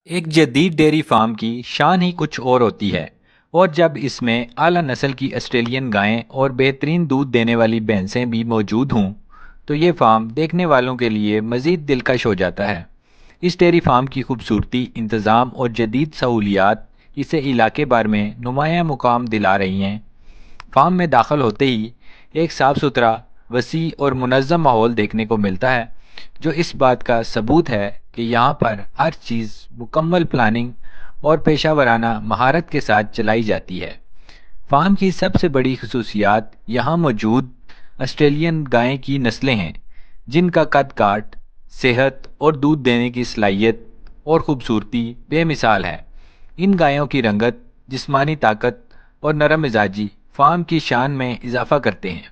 ایک جدید dairy farm کی شان ہی کچھ اور ہوتی ہے اور جب اس میں اعلیٰ نسل کی آسٹریلین گائیں اور بہترین دودھ دینے والی بھینسیں بھی موجود ہوں تو یہ فارم دیکھنے والوں کے لیے مزید دلکش ہو جاتا ہے۔ اس ڈیری فارم کی خوبصورتی، انتظام اور جدید سہولیات اسے علاقے بھر میں نمایاں مقام دلا رہی ہیں۔ فارم میں داخل ہوتے ہی ایک صاف ستھرا، وسیع اور منظم ماحول دیکھنے کو ملتا ہے، جو اس بات کا ثبوت ہے کہ یہاں پر ہر چیز مکمل پلاننگ اور پیشہ ورانہ مہارت کے ساتھ چلائی جاتی ہے۔ فارم کی سب سے بڑی خصوصیات یہاں موجود آسٹریلین گائے کی نسلیں ہیں، جن کا قد کاٹ، صحت اور دودھ دینے کی صلاحیت اور خوبصورتی بے مثال ہے۔ ان گایوں کی رنگت، جسمانی طاقت اور نرم مزاجی فارم کی شان میں اضافہ کرتے ہیں۔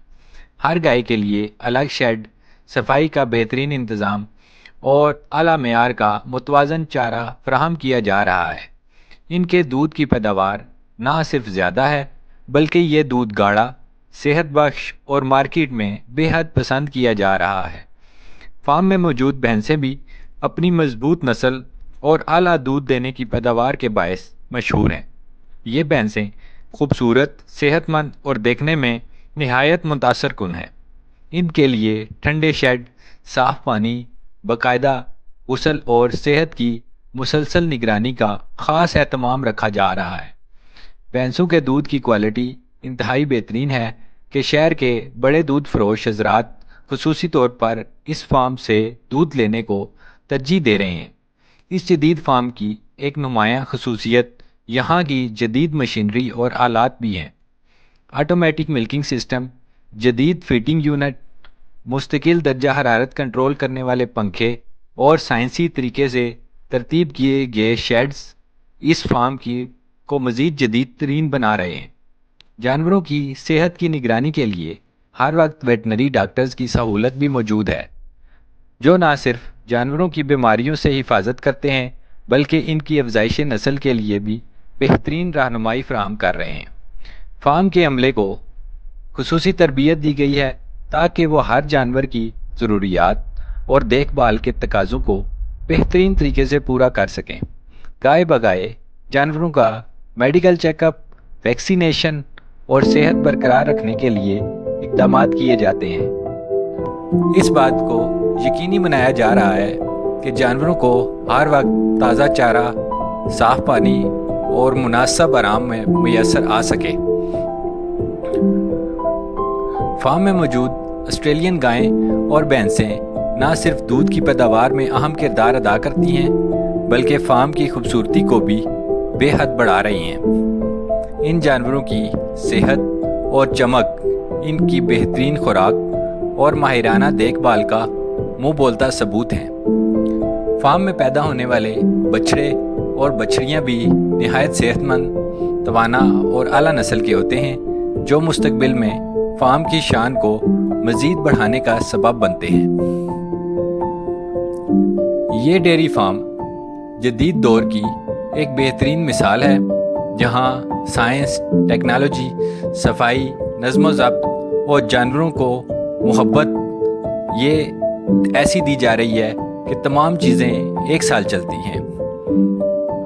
ہر گائے کے لیے الگ شیڈ، صفائی کا بہترین انتظام اور اعلیٰ معیار کا متوازن چارہ فراہم کیا جا رہا ہے۔ ان کے دودھ کی پیداوار نہ صرف زیادہ ہے بلکہ یہ دودھ گاڑھا، صحت بخش اور مارکیٹ میں بے حد پسند کیا جا رہا ہے۔ فارم میں موجود بھینسیں بھی اپنی مضبوط نسل اور اعلیٰ دودھ دینے کی پیداوار کے باعث مشہور ہیں۔ یہ بھینسیں خوبصورت، صحت مند اور دیکھنے میں نہایت متاثر کن ہیں۔ ان کے لیے ٹھنڈے شیڈ، صاف پانی، باقاعدہ غسل اور صحت کی مسلسل نگرانی کا خاص اہتمام رکھا جا رہا ہے۔ بھینسوں کے دودھ کی کوالٹی انتہائی بہترین ہے کہ شہر کے بڑے دودھ فروش حضرات خصوصی طور پر اس فارم سے دودھ لینے کو ترجیح دے رہے ہیں۔ اس جدید فارم کی ایک نمایاں خصوصیت یہاں کی جدید مشینری اور آلات بھی ہیں۔ آٹومیٹک ملکنگ سسٹم، جدید فیڈنگ یونٹ، مستقل درجہ حرارت کنٹرول کرنے والے پنکھے اور سائنسی طریقے سے ترتیب کیے گئے شیڈز اس فارم کو مزید جدید ترین بنا رہے ہیں۔ جانوروں کی صحت کی نگرانی کے لیے ہر وقت ویٹنری ڈاکٹرز کی سہولت بھی موجود ہے، جو نہ صرف جانوروں کی بیماریوں سے حفاظت کرتے ہیں بلکہ ان کی افزائش نسل کے لیے بھی بہترین رہنمائی فراہم کر رہے ہیں۔ فارم کے عملے کو خصوصی تربیت دی گئی ہے تاکہ وہ ہر جانور کی ضروریات اور دیکھ بھال کے تقاضوں کو بہترین طریقے سے پورا کر سکیں۔ گائے بگائے جانوروں کا میڈیکل چیک اپ، ویکسینیشن اور صحت برقرار رکھنے کے لیے اقدامات کیے جاتے ہیں۔ اس بات کو یقینی بنایا جا رہا ہے کہ جانوروں کو ہر وقت تازہ چارہ، صاف پانی اور مناسب آرام میں میسر آ سکے۔ فارم میں موجود آسٹریلین گائیں اور بھینسیں نہ صرف دودھ کی پیداوار میں اہم کردار ادا کرتی ہیں بلکہ فارم کی خوبصورتی کو بھی بے حد بڑھا رہی ہیں۔ ان جانوروں کی صحت اور چمک ان کی بہترین خوراک اور ماہرانہ دیکھ بھال کا منہ بولتا ثبوت ہیں۔ فارم میں پیدا ہونے والے بچھڑے اور بچھڑیاں بھی نہایت صحت مند، توانا اور اعلیٰ نسل کے ہوتے ہیں، جو مستقبل میں فارم کی شان کو مزید بڑھانے کا سبب بنتے ہیں۔ یہ ڈیری فارم جدید دور کی ایک بہترین مثال ہے، جہاں سائنس، ٹیکنالوجی، صفائی، نظم و ضبط اور جانوروں کو محبت یہ ایسی دی جا رہی ہے کہ تمام چیزیں ایک سال چلتی ہیں۔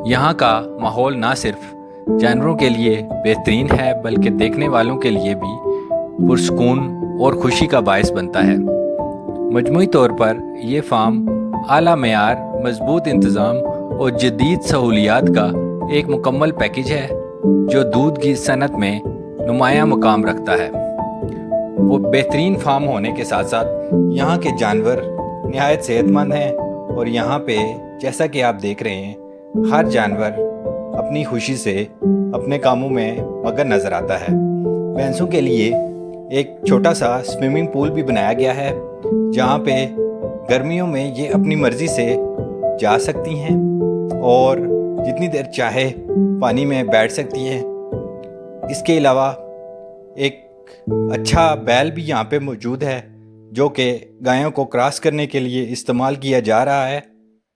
یہاں کا ماحول نہ صرف جانوروں کے لیے بہترین ہے بلکہ دیکھنے والوں کے لیے بھی پرسکون اور خوشی کا باعث بنتا ہے۔ مجموعی طور پر یہ فارم اعلیٰ معیار، مضبوط انتظام اور جدید سہولیات کا ایک مکمل پیکیج ہے جو دودھ کی صنعت میں نمایاں مقام رکھتا ہے۔ وہ بہترین فارم ہونے کے ساتھ ساتھ یہاں کے جانور نہایت صحت مند ہیں، اور یہاں پہ جیسا کہ آپ دیکھ رہے ہیں ہر جانور اپنی خوشی سے اپنے کاموں میں مگن نظر آتا ہے۔ بھینسوں کے لیے ایک چھوٹا سا سوئمنگ پول بھی بنایا گیا ہے، جہاں پہ گرمیوں میں یہ اپنی مرضی سے جا سکتی ہیں اور جتنی دیر چاہے پانی میں بیٹھ سکتی ہیں۔ اس کے علاوہ ایک اچھا بیل بھی یہاں پہ موجود ہے جو کہ گایوں کو کراس کرنے کے لیے استعمال کیا جا رہا ہے۔